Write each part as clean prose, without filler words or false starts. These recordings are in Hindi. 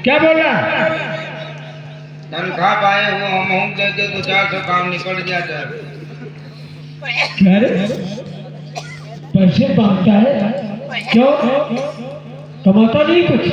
क्या बोल रहा? तनख्वाह पाए वो हम दे दे तो 400 काम निकल जाता है। क्या रे? पैसे मांगता है? क्यों? कमाता नहीं कुछ?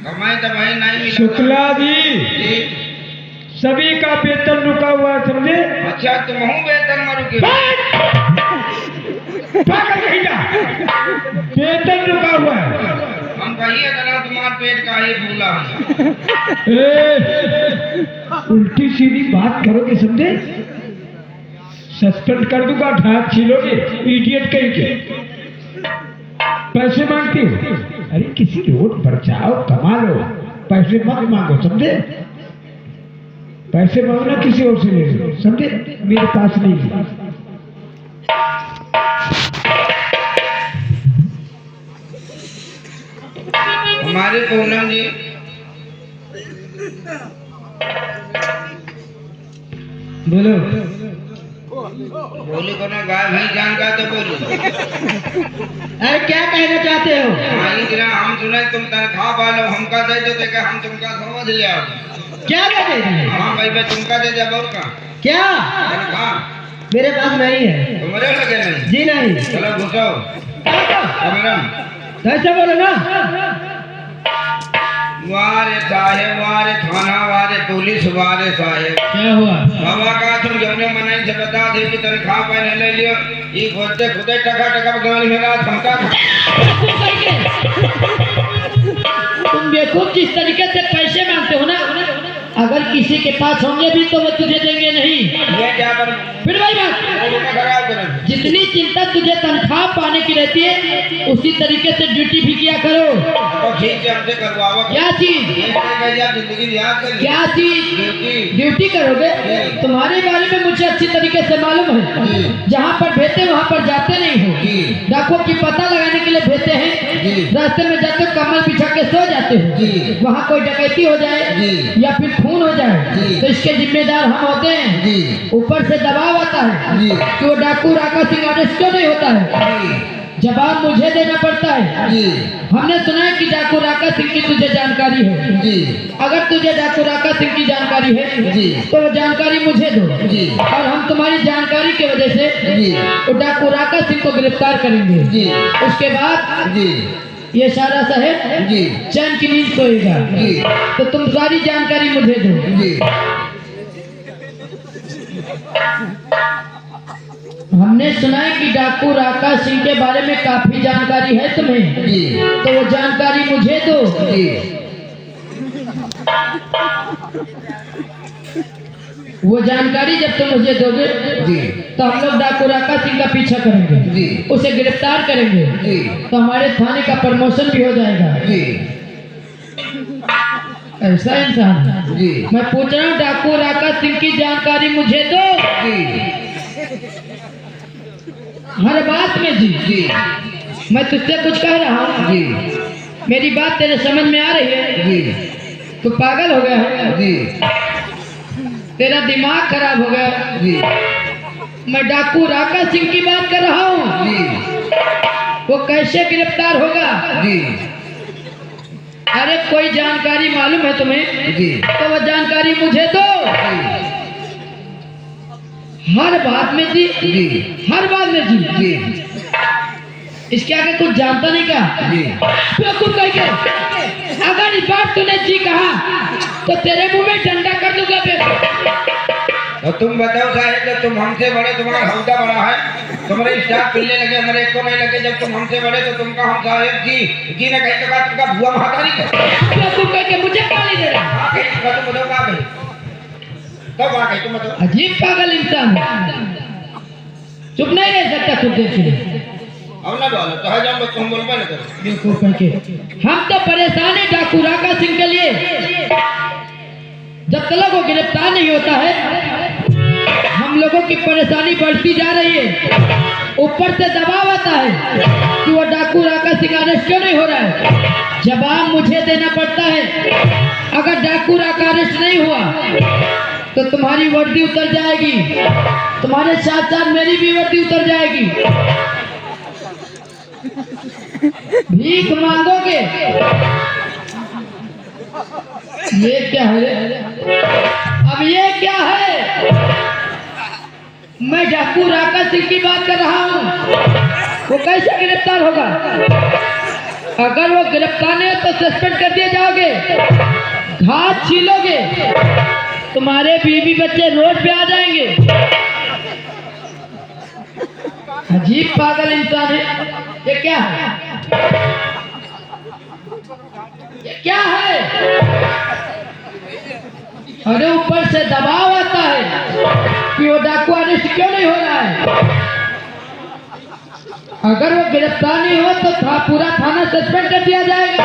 कमाई तो भाई नहीं मिला। शुक्ला जी, जी। सभी का वेतन रुका हुआ है, समझे? अच्छा तुम हूँ वेतन मरुगे। पागल कहीं जा। वेतन रुका हुआ है। हम कहिए करा तुम्हारे पेट का ही भूला है। उल्टी सीधी बात करोगे, समझे? सस्पेंड कर दूंगा, ढाक छीलोगे, इडियट कहीं के। पैसे मांगती हो? अरे किसी रोड पर जाओ, कमा लो, पैसे मत मांगो, समझे? पैसे मांगना किसी और से ले लो, समझे? मेरे पास नहीं है। हमारे पूनम जी बोलो। बोली को ना गाय भाई जान का तो बोलो। अरे क्या कहना चाहते हो? हमारी जरा हम सुने तुम तनख्वाह पालो हमका दे देते कि हम तुमका समझ लिया। क्या दे रहे हैं? हाँ भाई मैं तुमका दे दे बहुत का क्या? तनख्वाह मेरे पास नहीं है। तुम्हारे लगे नहीं। जी नहीं। चलो घुसो कमरम। कैसे बोलो ना? वारे साहेब वारे थाना वारे पुलिस वारे साहेब। क्या हुआ? बाबा का तुम जौने मनाई से बता दे कि तनख्वाह पहले ले लियो। ये खोलते खुदे टका टका गाड़ी में रात हमका। तुम बेवकूफ जिस तरीके से पैसे मांगते हो ना, अगर किसी के पास होंगे भी तो वो तुझे देंगे नहीं। ये क्या करूं? फिर वही बात, खराब करें। जितनी चिंता तुझे तनख्वाह पाने की रहती है, उसी तरीके से ड्यूटी भी किया करो। तो ठीक से हमसे करवाओ। क्या चीज? जिंदगी याद करिए। क्या चीज? ड्यूटी। ड्यूटी करोगे? तुम्हारे बारे में मुझे अच्छी तरीके से मालूम है। जहाँ पर भेजते वहाँ पर जाते नहीं हो। डाकुओं की पता लगाने के लिए भेजते हैं, रास्ते में जाते कमल बिछा के सो जाते हो। वहाँ कोई डकैती हो जाए या फिर खून हो जाए तो इसके जिम्मेदार हम होते हैं। ऊपर से दबाव आता है कि वो डाकू राका सिंह अरेस्ट क्यों नहीं होता है, जवाब मुझे देना पड़ता है। हमने सुना है कि डाकू राका सिंह की तुझे जानकारी है। अगर तुझे डाकू राका सिंह की जानकारी है तो वो जानकारी मुझे दो, और हम तुम्हारी जानकारी की वजह से वो डाकू राका सिंह को गिरफ्तार करेंगे। उसके बाद ये सारा शहर चैन की नींद सोएगा। तो तुम सारी जानकारी मुझे दो। हमने सुना है कि डाकू राका सिंह के बारे में काफी जानकारी है तुम्हें, तो वो जानकारी मुझे दो। वो जानकारी जब तुम मुझे दोगे तो हम लोग डाकू राका सिंह का पीछा करेंगे, उसे गिरफ्तार करेंगे, तो हमारे थाने का प्रमोशन भी हो जाएगा। ऐसा इंसान मैं पूछ रहा हूँ, डाकू राका सिंह की जानकारी मुझे दो हर बात में। जी मैं तुझसे कुछ कह रहा हूँ, मेरी बात तेरे समझ में आ रही है? तू पागल हो गया है? तेरा दिमाग खराब हो गया? मैं डाकू राका सिंह की बात कर रहा हूँ। वो कैसे गिरफ्तार होगा? अरे कोई जानकारी मालूम है तुम्हें तो वो जानकारी मुझे दो हर बात में। हर बात में इसके आगे कुछ जानता नहीं का? बिल्कुल कह के अगर इस बार तूने जी कहा तो तेरे मुंह में डंडा कर दूंगा। तो तुम बताओ साहेब, जब तुम हमसे बड़े, तुम्हारा हौदा बड़ा है, तुम्हारे स्टाफ पिल्ले लगे, हमारे एक को नहीं लगे। जब तुम हमसे बड़े तो तुमका हम साहेब जी ने कहीं तो तुमका भुआ महाता नहीं कर। तुम कह के मुझे गाली दे रहा है? तुम बताओ क्या कहीं तब आ गई। तुम बताओ। अजीब पागल इंसान है, चुप नहीं रह सकता कुछ देर के लिए। अब ना बोलो तो है, जब तुम बोल पाए करो। देखो करके हम तो परेशान है डाकू राका सिंह के लिए। जब तक वो गिरफ्तार नहीं होता है हम लोगों की परेशानी बढ़ती जा रही है। ऊपर से दबाव आता है कि वो डाकू राका सिंह अरेस्ट क्यों नहीं हो रहा है, जवाब मुझे देना पड़ता है। अगर डाकू राका अरेस्ट नहीं हुआ तो तुम्हारी वर्दी उतर जाएगी, तुम्हारे साथ साथ मेरी भी वर्दी उतर जाएगी। भीख मांगोगे? ये क्या है? अब ये क्या है? मैं डाकू राका सिंह की बात कर रहा हूँ। वो कैसे गिरफ्तार होगा? अगर वो गिरफ्तार नहीं हो तो सस्पेंड कर दिए जाओगे, घात छीलोगे, तुम्हारे बीवी बच्चे रोड पे आ जाएंगे। अजीब पागल इंसान है। ये क्या है? ये क्या है? अरे ऊपर से दबाव आता है कि वो डाकू अरेस्ट क्यों नहीं हो रहा है। अगर वो गिरफ्तार नहीं हो तो पूरा थाना सस्पेंड कर दिया जाएगा।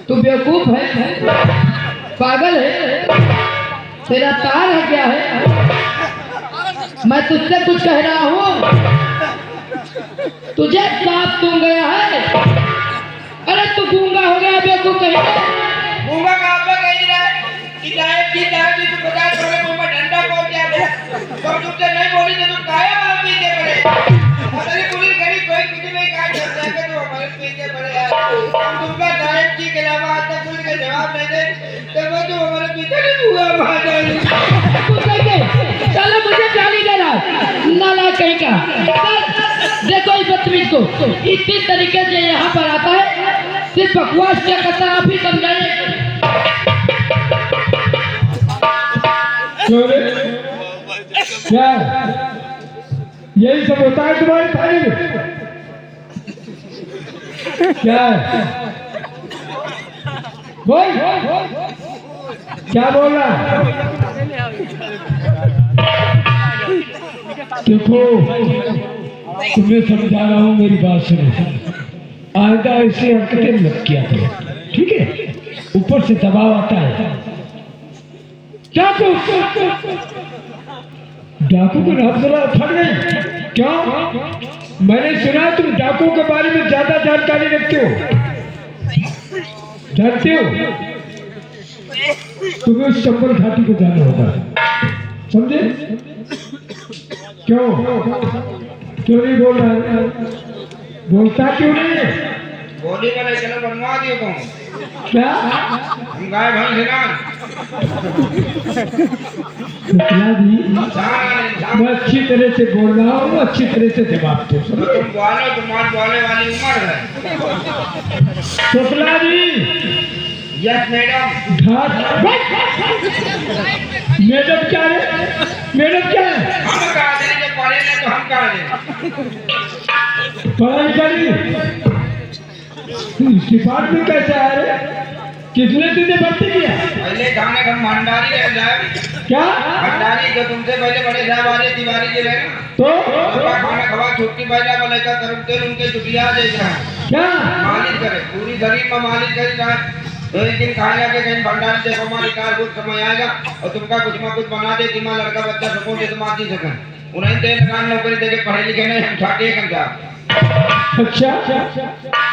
तू बेवकूफ है, पागल है, तेरा तार है क्या है? मैं तुझसे कुछ कह रहा हूँ, तुझे सांप सूंघ गया है। अरे तू गूंगा हो गया बेवकूफ कहीं। गूंगा कहाँ पर कह रहा है कि नायब जी तू बता थोड़े मुंह में डंडा पहुंच गया है। तो तुमसे नहीं बोली तो तुम काया मार पीते पड़े। अरे पुलिस गरीब कोई कुछ नहीं कहा चलता है कि तो हमारे पीते पड़े यार। हम तुमका नायब जी के अलावा आज तक पुलिस का जवाब नहीं दे तो वो तो हमारे पीछे नहीं हुआ मार जाएगी। चलो मुझे गाली दे रहा है नाला कहीं का। देखो इस बदतमीज को इसी तरीके से यहाँ पर आता है, सिर्फ बकवास क्या करता है आप ही समझाइए। क्या यही सब होता है तुम्हारे थाने में? क्या है? बोल क्या बोल रहा है? देखो तुम्हें समझा रहा हूँ, मेरी बात सुनो। आइंदा ऐसे हरकतें मत किया करो, ठीक है? ऊपर से दबाव आता है। डाकू को रात जरा फट गई क्या? मैंने सुना तुम डाकू के बारे में ज्यादा जानकारी रखते हो, जानते हो? तुम्हें उस चंबल घाटी को जाना होगा, समझे? क्यों क्यों नहीं बोल रहा है? बोलता क्यों नहीं? बॉडी वाले चलो बनवा दियो तुम। क्या हम गाय भैंस है ना। मैं अच्छी तरह से बोल रहा हूँ, अच्छी तरह से जवाब दो। तुम बोलो, तुम्हारे बोलने वाली उम्र है। Shukla ji. Yes madam. Madam क्या है? मैडम क्या है? हम कहा दें जब पढ़े नहीं तो हम कहा दें। पढ़ा लिखा नहीं इस डिपार्टमेंट कैसे आ रहे? किसने तुझे भर्ती किया? पहले थाने हम भंडारी रह जाए। क्या भंडारी जो तुमसे पहले बड़े साहब आजे तिवारी जी रहे तो खाना खवा छुट्टी पैदा बोले का तरफ तेल उनके छुट्टियां दे रहा है। क्या मालिश करे पूरी शरीर में मालिश करी जाए। तो एक दिन खाने लगे कहीं भंडारी देखो हमारी कार कुछ समय आएगा और तुमका कुछ ना कुछ बना दे कि मां लड़का बच्चा सको दे तुम आती सकें। उन्हें तेल दुकान नौकरी देके पढ़े लिखे नहीं हम छाटे कंजा। अच्छा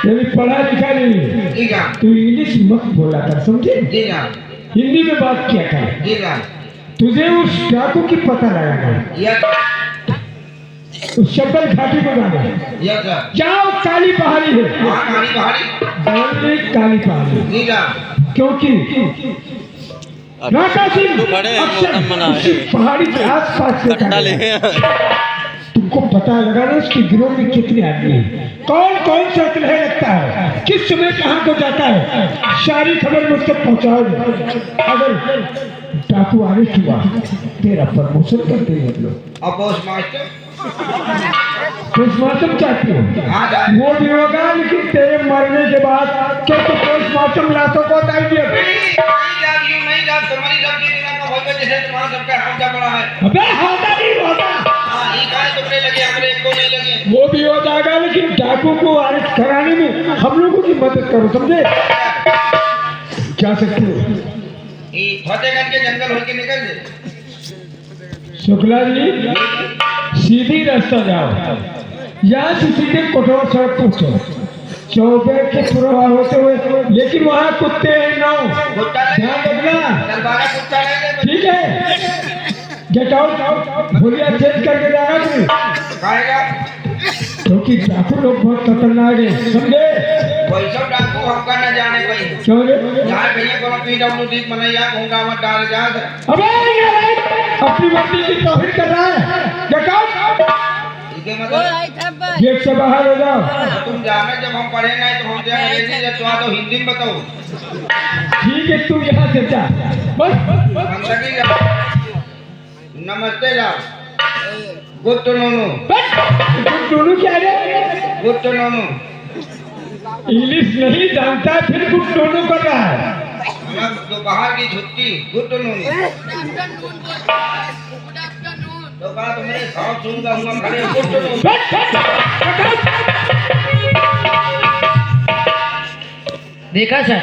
ये भी पढ़ा लिखा नहीं? जी हाँ। तू इंग्लिश मत बोला कर, समझे? जी हाँ। हिंदी में बात किया कर। जी हाँ। तुझे उस डाकू की पता लगाना है, यस उस चंबल घाटी को जाना है। Yes sir. जाओ, काली पहाड़ी है। हाँ काली पहाड़ी। काली पहाड़ी। जी हाँ। क्योंकि राका सिंह अक्सर पहाड़ी के आस पास तुमको पता लगाना उसके गिरोह में कितने आदमी हैं, कौन कौन सा ग्रह लगता है, किस समय कहाँ को जाता है, सारी खबर मुझ तक पहुँचाओगे। अगर डाकू अरेस्ट हुआ तेरा प्रमोशन करते हैं लोग। और पोस्टमास्टर पोस्टमार्टम चाहती हो? हाँ वो भी होगा, लेकिन तेरे मरने के बाद क्या तो पोस्टमार्टम लाशों को बताएंगे? नहीं जा तुम्हारी सबकी दिमाग का होगा जैसे तुम्हारा सबका हौदा बड़ा है। अबे हौदा नहीं होता। हाँ ये कहा तुमने लगे हमरे को नहीं लगे। वो भी हो जाएगा, लेकिन डाकू को अरेस्ट कराने में हम लोगों की मदद करो, समझे? क्या सकते हो? फतेहगंज के जंगल होके निकल जाए। शुक्ला जी सीधी रास्ता जाओ, यहाँ से सीधे कोटवा सड़क पहुँचो, चौबे के पुरवा होते हुए, लेकिन वहाँ कुत्ते हैं नौ, ध्यान रखना, ठीक है? गेट आउट, भूलिया चेंज करके जाना। क्योंकि डाकू लोग बहुत खतरनाक है, समझे? वैसा डाकू हमका न जाने भाई। क्यों रे? यहाँ भैया कोनो PWD बनैया घूंगा मत डाल जा। अबे ये अपनी मर्जी की तौहीन कर रहा है, जकात इसके मतलब गेट से बाहर हो जाओ। तुम जाने जब हम पढ़े नहीं तो हमसे अंग्रेजी जब तो तो हिंदी में बताओ। ठीक है, तू यहाँ से जा बस। हम सकी जा। नमस्ते जाओ। गुड टू नोनू। दोनों क्या रे? गुड टू नोनू। इंग्लिश नहीं जानता है, फिर कुछ दोनों कर रहा है। मतलब दोपहर की छुट्टी गुड टू नोनू। तो कहा तुम्हारे साथ सुनगा हुआ खड़े गुड टू नोनू। देखा सर